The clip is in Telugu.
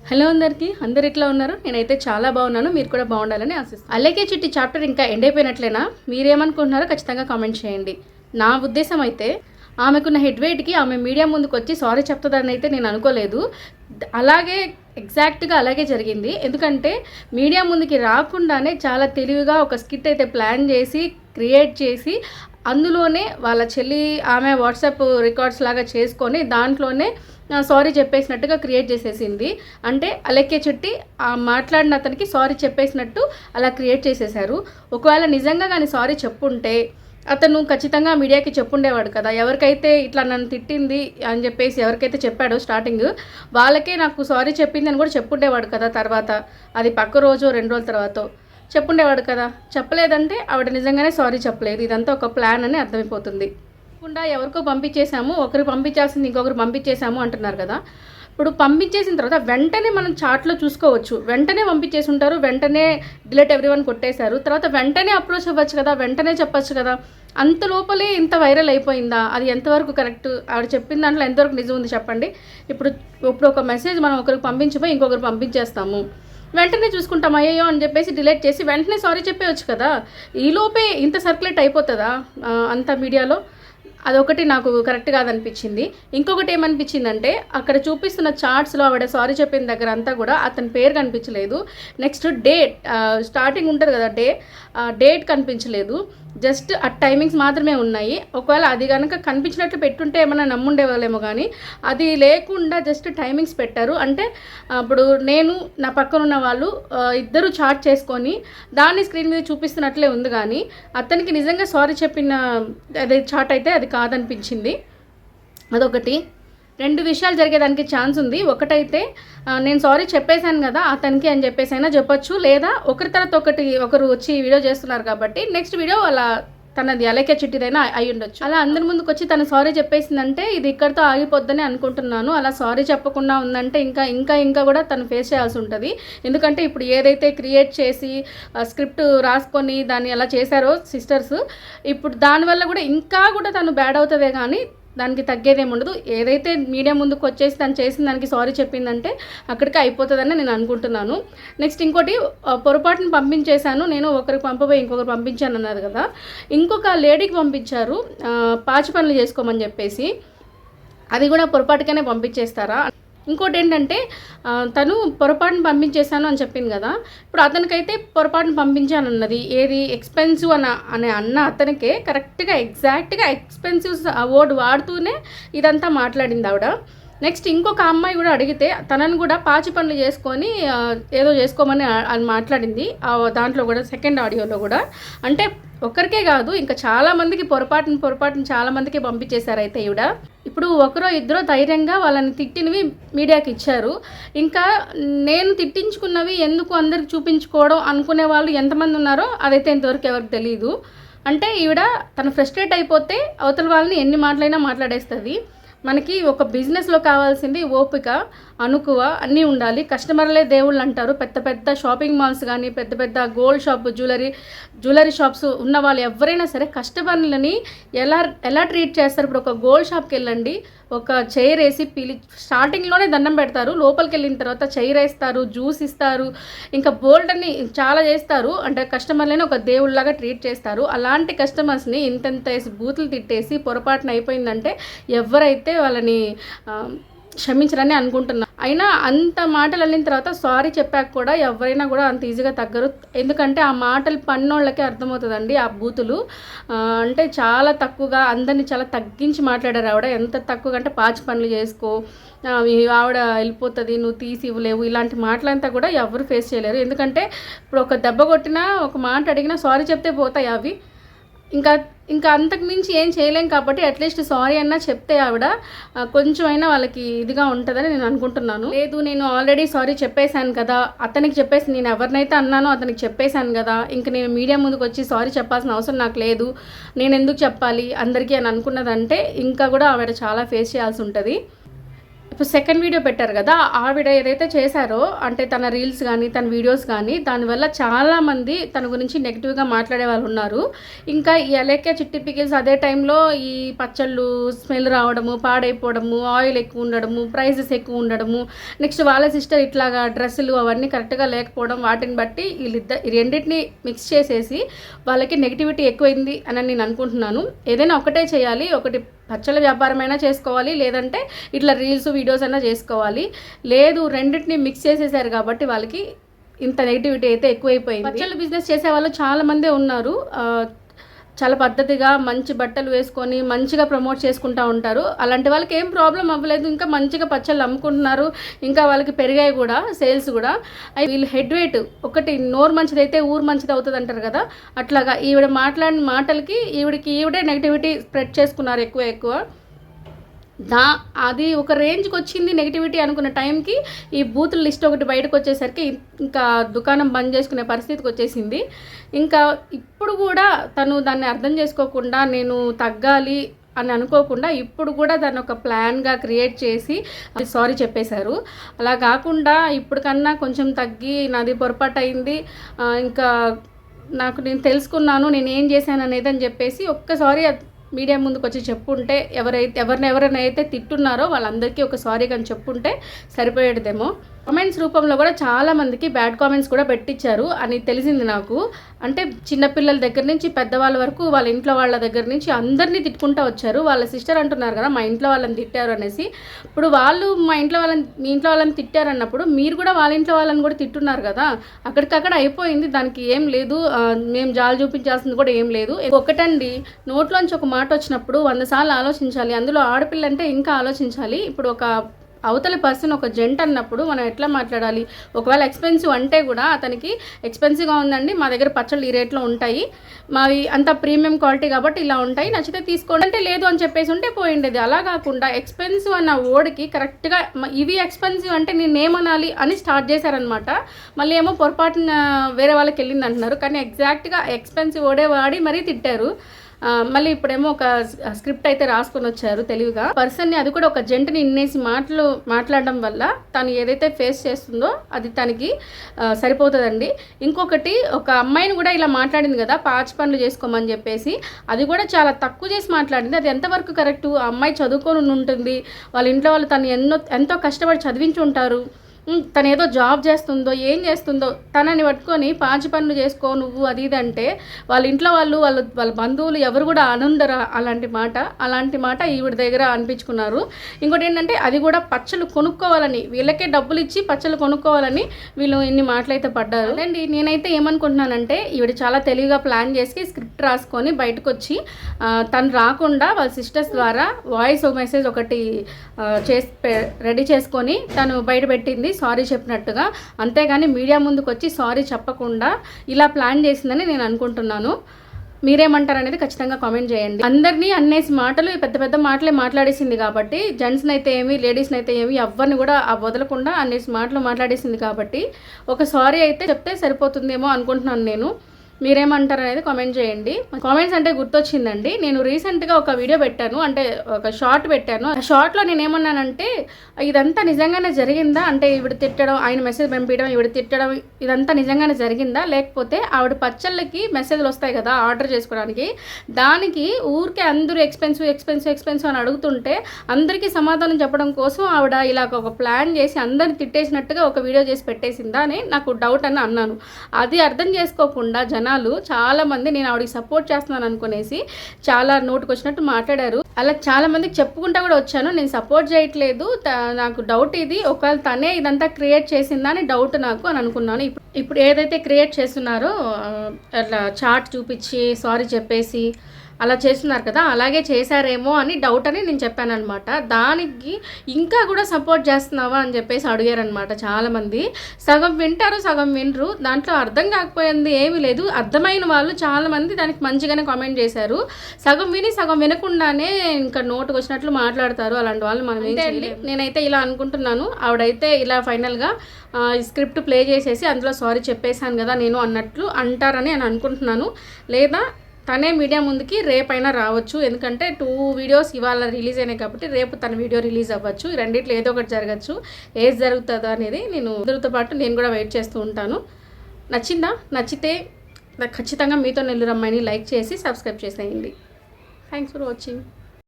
హలో అందరు ఎట్లా ఉన్నారు? నేనైతే చాలా బాగున్నాను. మీరు కూడా బాగుండాలని ఆశిస్తాను. అల్లకే చిట్టి చాప్టర్ ఇంకా ఎండ్ అయిపోయినట్లేనా? మీరేమనుకుంటున్నారో ఖచ్చితంగా కామెంట్ చేయండి. నా ఉద్దేశం అయితే ఆమెకున్న హెడ్ వెయిట్కి ఆమె మీడియా ముందుకు వచ్చి సారీ చెప్తుందని అయితే నేను అనుకోలేదు. అలాగే ఎగ్జాక్ట్గా అలాగే జరిగింది. ఎందుకంటే మీడియా ముందుకి రాకుండానే చాలా తెలివిగా ఒక స్కిట్ అయితే ప్లాన్ చేసి క్రియేట్ చేసి అందులోనే వాళ్ళ చెల్లి ఆమె వాట్సాప్ రికార్డ్స్ లాగా చేసుకొని దాంట్లోనే సారీ చెప్పేసినట్టుగా క్రియేట్ చేసేసింది. అంటే అలెక్కే చుట్టి మాట్లాడిన అతనికి సారీ చెప్పేసినట్టు అలా క్రియేట్ చేసేసారు. ఒకవేళ నిజంగా కానీ సారీ చెప్పుంటే అతను ఖచ్చితంగా మీడియాకి చెప్పుండేవాడు కదా. ఎవరికైతే ఇట్లా నన్ను తిట్టింది అని చెప్పేసి ఎవరికైతే చెప్పాడో స్టార్టింగ్ వాళ్ళకే నాకు సారీ చెప్పింది అని కూడా చెప్పుండేవాడు కదా. తర్వాత అది పక్క రోజు 2 రోజుల తర్వాత చెప్పుండేవాడు కదా. చెప్పలేదంటే ఆవిడ నిజంగానే సారీ చెప్పలేదు. ఇదంతా ఒక ప్లాన్ అని అర్థమైపోతుంది. కాకుండా ఎవరికో పంపించేసాము, ఒకరు పంపించాల్సింది ఇంకొకరు పంపించేసాము అంటున్నారు కదా. ఇప్పుడు పంపించేసిన తర్వాత వెంటనే మనం చాట్లో చూసుకోవచ్చు. వెంటనే పంపించేసి ఉంటారు, వెంటనే డిలీట్ ఎవ్రీవన్ కొట్టేశారు. తర్వాత వెంటనే అప్రోచ్ అవ్వచ్చు కదా, వెంటనే చెప్పచ్చు కదా. అంత లోపలే ఇంత వైరల్ అయిపోయిందా? అది ఎంతవరకు కరెక్ట్? ఆవిడ చెప్పిన దాంట్లో ఎంతవరకు నిజం ఉంది చెప్పండి. ఇప్పుడు ఒక మెసేజ్ మనం ఒకరికి పంపించిపోయి ఇంకొకరు పంపించేస్తాము, వెంటనే చూసుకుంటాం అయ్యో అని చెప్పేసి డిలీట్ చేసి వెంటనే సారీ చెప్పేయచ్చు కదా. ఈలోపే ఇంత సర్క్యులేట్ అయిపోతుందా అంత మీడియాలో? అదొకటి నాకు కరెక్ట్ కాదనిపించింది. ఇంకొకటి ఏమనిపించిందంటే అక్కడ చూపిస్తున్న చార్ట్స్లో ఆవిడ సారీ చెప్పిన దగ్గర అంతా కూడా అతని పేరు కనిపించలేదు. నెక్స్ట్ డేట్ స్టార్టింగ్ ఉంటుంది కదా, డేట్ కనిపించలేదు. జస్ట్ ఆ టైమింగ్స్ మాత్రమే ఉన్నాయి. ఒకవేళ అది కనుక కనిపించినట్లు పెట్టుంటే ఏమైనా నమ్ముండేవాళ్ళేమో, కానీ అది లేకుండా జస్ట్ టైమింగ్స్ పెట్టారు. అంటే ఇప్పుడు నేను నా పక్కన ఉన్న వాళ్ళు ఇద్దరు చాట్ చేసుకొని దాన్ని స్క్రీన్ మీద చూపిస్తున్నట్లే ఉంది, కానీ అతనికి నిజంగా సారీ చెప్పిన అదే చాట్ అయితే అది కాదనిపించింది. అదొకటి. 2 విషయాలు జరిగేదానికి ఛాన్స్ ఉంది. ఒకటైతే నేను సారీ చెప్పేశాను కదా అతనికి అని చెప్పేసి అయినా చెప్పొచ్చు, లేదా ఒకరి తర్వాత ఒకరు వచ్చి వీడియో చేస్తున్నారు కాబట్టి నెక్స్ట్ వీడియో అలా తనది అలకే చిట్టిదైనా అయి ఉండొచ్చు. అలా అందరి ముందుకు వచ్చి తను సారీ చెప్పేసిందంటే ఇది ఇక్కడితో ఆగిపోద్దని అనుకుంటున్నాను. అలా సారీ చెప్పకుండా ఉందంటే ఇంకా కూడా తను ఫేస్ చేయాల్సి ఉంటుంది. ఎందుకంటే ఇప్పుడు ఏదైతే క్రియేట్ చేసి స్క్రిప్ట్ రాసుకొని దాన్ని అలా చేశారో సిస్టర్స్, ఇప్పుడు దానివల్ల కూడా ఇంకా కూడా తను బ్యాడ్ అవుతుందే కానీ దానికి తగ్గేదేమి ఉండదు. ఏదైతే మీడియా ముందుకు వచ్చేసి తను చేసిన దానికి సారీ చెప్పిందంటే అక్కడికి అయిపోతుందని నేను అనుకుంటున్నాను. నెక్స్ట్ ఇంకోటి, పొరపాటును పంపించేశాను నేను, ఒకరికి పంపబోయి ఇంకొకరు పంపించాను అన్నారు కదా. ఇంకొక లేడీకి పంపించారు పాచి పనులు చేసుకోమని చెప్పేసి. అది కూడా పొరపాటుగానే పంపించేస్తారా? ఇంకోటి ఏంటంటే తను పొరపాటును పంపించేశాను అని చెప్పింది కదా. ఇప్పుడు అతనికైతే పొరపాటును పంపించానన్నది ఏది ఎక్స్పెన్సివ్ అన్న అతనికే కరెక్ట్గా ఎగ్జాక్ట్గా ఎక్స్పెన్సివ్ వర్డ్ వాడుతూనే ఇదంతా మాట్లాడింది ఆవిడ. నెక్స్ట్ ఇంకొక అమ్మాయి కూడా అడిగితే తనను కూడా పాచి పనులు చేసుకొని ఏదో చేసుకోమని అని మాట్లాడింది దాంట్లో కూడా, సెకండ్ ఆడియోలో కూడా. అంటే ఒక్కరికే కాదు ఇంకా చాలామందికి పొరపాటును చాలామందికి పంపించేశారు అయితే ఈవిడ. ఇప్పుడు ఒకరో ఇద్దరో ధైర్యంగా వాళ్ళని తిట్టినవి మీడియాకి ఇచ్చారు. ఇంకా నేను తిట్టించుకున్నవి ఎందుకు అందరికి చూపించుకోవడం అనుకునే వాళ్ళు ఎంతమంది ఉన్నారో అదైతే ఇంతవరకు ఎవరికి తెలియదు. అంటే ఈవిడ తను ఫ్రస్ట్రేట్ అయిపోతే అవతల వాళ్ళని ఎన్ని మాటలైనా మాట్లాడేస్తుంది. మనకి ఒక బిజినెస్లో కావాల్సింది ఓపిక, అనుకువ అన్నీ ఉండాలి. కస్టమర్లే దేవుళ్ళు అంటారు. పెద్ద షాపింగ్ మాల్స్ కానీ పెద్ద గోల్డ్ షాప్ జ్యువెలరీ షాప్స్ ఉన్న వాళ్ళు ఎవరైనా సరే కస్టమర్లని ఎలా ట్రీట్ చేస్తారు. ఇప్పుడు ఒక గోల్డ్ షాప్కి వెళ్ళండి, ఒక చైర్ వేసి స్టార్టింగ్లోనే దండం పెడతారు, లోపలికి వెళ్ళిన తర్వాత చైర్ వేస్తారు, జ్యూస్ ఇస్తారు, ఇంకా బోల్డ్ అని చాలా చేస్తారు. అంటే కస్టమర్లని ఒక దేవుళ్ళలాగా ట్రీట్ చేస్తారు. అలాంటి కస్టమర్స్ని ఇంత వేసి బూతులు తిట్టేసి పొరపాటున అయిపోయిందంటే ఎవరైతే వాళ్ళని క్షమించరని అనుకుంటున్నా. అయినా అంత మాటలు వెళ్ళిన తర్వాత సారీ చెప్పాక కూడా ఎవరైనా కూడా అంత ఈజీగా తగ్గరు. ఎందుకంటే ఆ మాటలు పన్నోళ్ళకే అర్థమవుతుందండి. ఆ బూతులు అంటే చాలా తక్కువగా అందరినీ చాలా తగ్గించి మాట్లాడారు ఆవిడ. ఎంత తక్కువగా అంటే పాచి పనులు చేసుకో, ఆవిడ వెళ్ళిపోతుంది, నువ్వు తీసి ఇవ్వలేవు, ఇలాంటి మాటలంతా కూడా ఎవరు ఫేస్ చేయలేరు. ఎందుకంటే ఇప్పుడు ఒక దెబ్బ కొట్టినా ఒక మాట అడిగినా సారీ చెప్తే పోతాయి అవి. ఇంకా అంతకు మించి ఏం చేయలేం కాబట్టి అట్లీస్ట్ సారీ అన్నా చెప్తే ఆవిడ కొంచెం అయినా వాళ్ళకి ఇదిగా ఉంటుందని నేను అనుకుంటున్నాను. లేదు నేను ఆల్రెడీ సారీ చెప్పేశాను కదా, అతనికి చెప్పేసి నేను ఎవరినైతే అన్నానో అతనికి చెప్పేశాను కదా, ఇంక నేను మీడియా ముందుకు వచ్చి సారీ చెప్పాల్సిన అవసరం నాకు లేదు, నేను ఎందుకు చెప్పాలి అందరికీ అని అనుకున్నదంటే ఇంకా కూడా ఆవిడ చాలా ఫేస్ చేయాల్సి ఉంటుంది. సెకండ్ వీడియో పెట్టారు కదా, ఆవిడ ఏదైతే చేశారో అంటే తన రీల్స్ కానీ తన వీడియోస్ కానీ దానివల్ల చాలామంది తన గురించి నెగిటివ్గా మాట్లాడే వాళ్ళు ఉన్నారు. ఇంకా ఈ అలేఖ్య చిట్టి పికిల్స్ అదే టైంలో ఈ పచ్చళ్ళు స్మెల్ రావడము, పాడైపోవడము, ఆయిల్ ఎక్కువ ఉండడము, ప్రైజెస్ ఎక్కువ ఉండడము, నెక్స్ట్ వాళ్ళ సిస్టర్ ఇట్లాగా డ్రెస్సులు అవన్నీ కరెక్ట్గా లేకపోవడం, వాటిని బట్టి ఈ రెండింటిని మిక్స్ చేసేసి వాళ్ళకి నెగిటివిటీ ఎక్కువైంది అని నేను అనుకుంటున్నాను. ఏదైనా ఒకటే చేయాలి, ఒకటి పచ్చళ్ళ వ్యాపారమైనా చేసుకోవాలి, లేదంటే ఇట్లా రీల్స్ వీడియోస్ అయినా చేసుకోవాలి. లేదు రెండింటిని మిక్స్ చేసేసారు కాబట్టి వాళ్ళకి ఇంత నెగిటివిటీ అయితే ఎక్కువైపోయింది. పచ్చళ్ళ బిజినెస్ చేసే వాళ్ళు చాలామందే ఉన్నారు. చాలా పద్ధతిగా మంచి బట్టలు వేసుకొని మంచిగా ప్రమోట్ చేసుకుంటూ ఉంటారు. అలాంటి వాళ్ళకి ఏం ప్రాబ్లం అవ్వలేదు, ఇంకా మంచిగా పచ్చళ్ళు అమ్ముకుంటున్నారు, ఇంకా వాళ్ళకి పెరిగాయి కూడా సేల్స్ కూడా. వీళ్ళు హెడ్ వెయిట్ ఒకటి, నోరు మంచిదైతే ఊరు మంచిది అవుతుంది అంటారు కదా, అట్లాగా ఈవిడ మాట్లాడిన మాటలకి ఈవిడే నెగిటివిటీ స్ప్రెడ్ చేసుకున్నారు ఎక్కువ. అది ఒక రేంజ్కి వచ్చింది నెగిటివిటీ అనుకున్న టైంకి ఈ బూతుల లిస్ట్ ఒకటి బయటకు వచ్చేసరికి ఇంకా దుకాణం బంద్ చేసుకునే పరిస్థితికి వచ్చేసింది. ఇంకా ఇప్పుడు కూడా తను దాన్ని అర్థం చేసుకోకుండా నేను తగ్గాలి అని అనుకోకుండా ఇప్పుడు కూడా దాన్ని ఒక ప్లాన్గా క్రియేట్ చేసి సారీ చెప్పేశారు. అలా కాకుండా ఇప్పటికన్నా కొంచెం తగ్గి నాది పొరపాటు అయింది, ఇంకా నేను తెలుసుకున్నాను నేను ఏం చేశాను అనేది అని చెప్పేసి ఒక్కసారి మీడియా ముందుకు వచ్చి చెప్పుంటే ఎవరినైతే తిట్టున్నారో వాళ్ళందరికీ ఒక సారీ కానీ చెప్పుంటే సరిపోయేదేమో. కామెంట్స్ రూపంలో కూడా చాలామందికి బ్యాడ్ కామెంట్స్ కూడా పెట్టించారు అని తెలిసింది నాకు. అంటే చిన్నపిల్లల దగ్గర నుంచి పెద్దవాళ్ళ వరకు వాళ్ళ ఇంట్లో వాళ్ళ దగ్గర నుంచి అందరినీ తిట్టుకుంటూ వచ్చారు. వాళ్ళ సిస్టర్ అంటున్నారు కదా మా ఇంట్లో వాళ్ళని తిట్టారు అనేసి. ఇప్పుడు వాళ్ళు మీ ఇంట్లో వాళ్ళని తిట్టారు అన్నప్పుడు మీరు కూడా వాళ్ళ ఇంట్లో వాళ్ళని కూడా తిట్టున్నారు కదా, అక్కడికక్కడ అయిపోయింది, దానికి ఏం లేదు, మేము జాలు చూపించాల్సింది కూడా ఏం లేదు. ఒకటండి, నోట్లోంచి ఒక మాట వచ్చినప్పుడు 100 సార్లు ఆలోచించాలి. అందులో ఆడపిల్ల అంటే ఇంకా ఆలోచించాలి. ఇప్పుడు ఒక అవతల పర్సన్ ఒక జెంట్ అన్నప్పుడు మనం ఎట్లా మాట్లాడాలి? ఒకవేళ ఎక్స్పెన్సివ్ అంటే కూడా అతనికి ఎక్స్పెన్సివ్గా ఉందండి, మా దగ్గర పచ్చళ్ళు ఈ రేట్లో ఉంటాయి, మావి అంత ప్రీమియం క్వాలిటీ కాబట్టి ఇలా ఉంటాయి, నచ్చితే తీసుకోండి అంటే లేదు అని చెప్పేసి ఉంటే పోయిండేది. అలా కాకుండా ఎక్స్పెన్సివ్ అన్న వర్డ్కి కరెక్ట్గా ఇవి ఎక్స్పెన్సివ్ అంటే నేనేమనాలి అని స్టార్ట్ చేశారనమాట. మళ్ళీ ఏమో పొరపాటున వేరే వాళ్ళకి వెళ్ళింది అంటున్నారు, కానీ ఎగ్జాక్ట్గా ఎక్స్పెన్సివ్ వర్డే వాడి మరీ తిట్టారు. మళ్ళీ ఇప్పుడేమో ఒక స్క్రిప్ట్ అయితే రాసుకొని వచ్చారు తెలివిగా. పర్సన్ని అది కూడా ఒక జంటని ఇన్నేసి మాట్లాడడం వల్ల తను ఏదైతే ఫేస్ చేస్తుందో అది తనకి సరిపోతుందండి. ఇంకొకటి, ఒక అమ్మాయిని కూడా ఇలా మాట్లాడింది కదా పాచి పనులు చేసుకోమని చెప్పేసి, అది కూడా చాలా తక్కువ చేసి మాట్లాడింది. అది ఎంతవరకు కరెక్టు? ఆ అమ్మాయి చదువుకొని ఉంటుంది, వాళ్ళ ఇంట్లో వాళ్ళు తను ఎంతో కష్టపడి చదివించి ఉంటారు, తను ఏదో జాబ్ చేస్తుందో ఏం చేస్తుందో తనని పట్టుకొని పాచి పనులు చేసుకో నువ్వు అది ఇది అంటే వాళ్ళ ఇంట్లో వాళ్ళ బంధువులు ఎవరు కూడా అనుండరా అలాంటి మాట ఈవిడ దగ్గర అనిపించుకున్నారు. ఇంకోటి ఏంటంటే అది కూడా పచ్చళ్ళు కొనుక్కోవాలని, వీళ్ళకే డబ్బులు ఇచ్చి పచ్చళ్ళు కొనుక్కోవాలని వీళ్ళు ఇన్ని మాటలైతే పడ్డారు. అండి నేనైతే ఏమనుకుంటున్నానంటే ఈవిడ చాలా తెలివిగా ప్లాన్ చేసి స్క్రిప్ట్ రాసుకొని బయటకు వచ్చి తను రాకుండా వాళ్ళ సిస్టర్స్ ద్వారా వాయిస్ మెసేజ్ ఒకటి రెడీ చేసుకొని తను బయట పెట్టింది సారీ చెప్పినట్టుగా. అంతేగాని మీడియా ముందుకు వచ్చి సారీ చెప్పకుండా ఇలా ప్లాన్ చేసిందని నేను అనుకుంటున్నాను. మీరేమంటారు అనేది ఖచ్చితంగా కామెంట్ చేయండి. అందరినీ అన్నేసి మాటలు పెద్ద పెద్ద మాటలే మాట్లాడేసింది కాబట్టి, జెంట్స్ని అయితే ఏమి లేడీస్ని అయితే ఏమి ఎవరిని కూడా వదలకుండా అన్నేసి మాటలు మాట్లాడేసింది కాబట్టి ఒక సారీ అయితే చెప్తే సరిపోతుందేమో అనుకుంటున్నాను నేను. మీరేమంటారు అనేది కామెంట్ చేయండి. కామెంట్స్ అంటే గుర్తొచ్చిందండి, నేను రీసెంట్గా ఒక వీడియో పెట్టాను, అంటే ఒక షార్ట్ పెట్టాను. ఆ షార్ట్లో నేను ఏమన్నానంటే ఇదంతా నిజంగానే జరిగిందా, అంటే ఈవిడ తిట్టడం, ఆయన మెసేజ్ పంపించడం, ఈవిడ తిట్టడం ఇదంతా నిజంగానే జరిగిందా, లేకపోతే ఆవిడ పచ్చళ్ళకి మెసేజ్లు వస్తాయి కదా ఆర్డర్ చేసుకోవడానికి, దానికి ఊరికే అందరూ ఎక్స్పెన్సివ్ అని అడుగుతుంటే అందరికీ సమాధానం చెప్పడం కోసం ఆవిడ ఇలా ఒక ప్లాన్ చేసి అందరిని తిట్టేసినట్టుగా ఒక వీడియో చేసి పెట్టేసిందా అని నాకు డౌట్ అని అన్నాను. అది అర్థం చేసుకోకుండా చాలా మంది నేను ఆవిడకి సపోర్ట్ చేస్తున్నాను అనుకునేసి చాలా నోటుకు వచ్చినట్టు మాట్లాడారు. అలా చాలా మందికి చెప్పుకుంటా కూడా వచ్చాను, నేను సపోర్ట్ చేయట్లేదు, నాకు డౌట్ ఇది, ఒకవేళ తనే ఇదంతా క్రియేట్ చేసిందా అని డౌట్ నాకు అని అనుకున్నాను. ఇప్పుడు ఏదైతే క్రియేట్ చేస్తున్నారో అట్లా చార్ట్ చూపించి సారీ చెప్పేసి అలా చేస్తున్నారు కదా, అలాగే చేశారేమో అని డౌట్ అని నేను చెప్పాను అనమాట. దానికి ఇంకా కూడా సపోర్ట్ చేస్తున్నావా అని చెప్పేసి అడిగారనమాట చాలామంది. సగం వింటారు సగం వినరు, దాంట్లో అర్థం కాకపోయింది ఏమీ లేదు. అర్థమైన వాళ్ళు చాలామంది దానికి మంచిగానే కామెంట్ చేశారు, సగం విని సగం వినకుండానే ఇంకా నోటుకు వచ్చినట్లు మాట్లాడతారు. అలాంటి వాళ్ళు మనం ఏం చేయలేం. నేనైతే ఇలా అనుకుంటున్నాను, ఆవిడైతే ఇలా ఫైనల్గా స్క్రిప్ట్ ప్లే చేసేసి అందులో సారీ చెప్పేశాను కదా నేను అన్నట్లు అంటారని నేను అనుకుంటున్నాను. లేదా తనే మీడియా ముందుకి రేపైనా రావచ్చు. ఎందుకంటే 2 వీడియోస్ ఇవాళ రిలీజ్ అయినాయి కాబట్టి రేపు తన వీడియో రిలీజ్ అవ్వచ్చు. ఈ రెండిట్లో ఏదో ఒకటి జరగచ్చు. ఏది జరుగుతుందో అనేది నేను అందరితో పాటు నేను కూడా వెయిట్ చేస్తూ ఉంటాను. నచ్చిందా? నచ్చితే ఖచ్చితంగా మీతో నెల్లూరు అమ్మాయిని లైక్ చేసి సబ్స్క్రైబ్ చేసేయండి. Thanks for watching.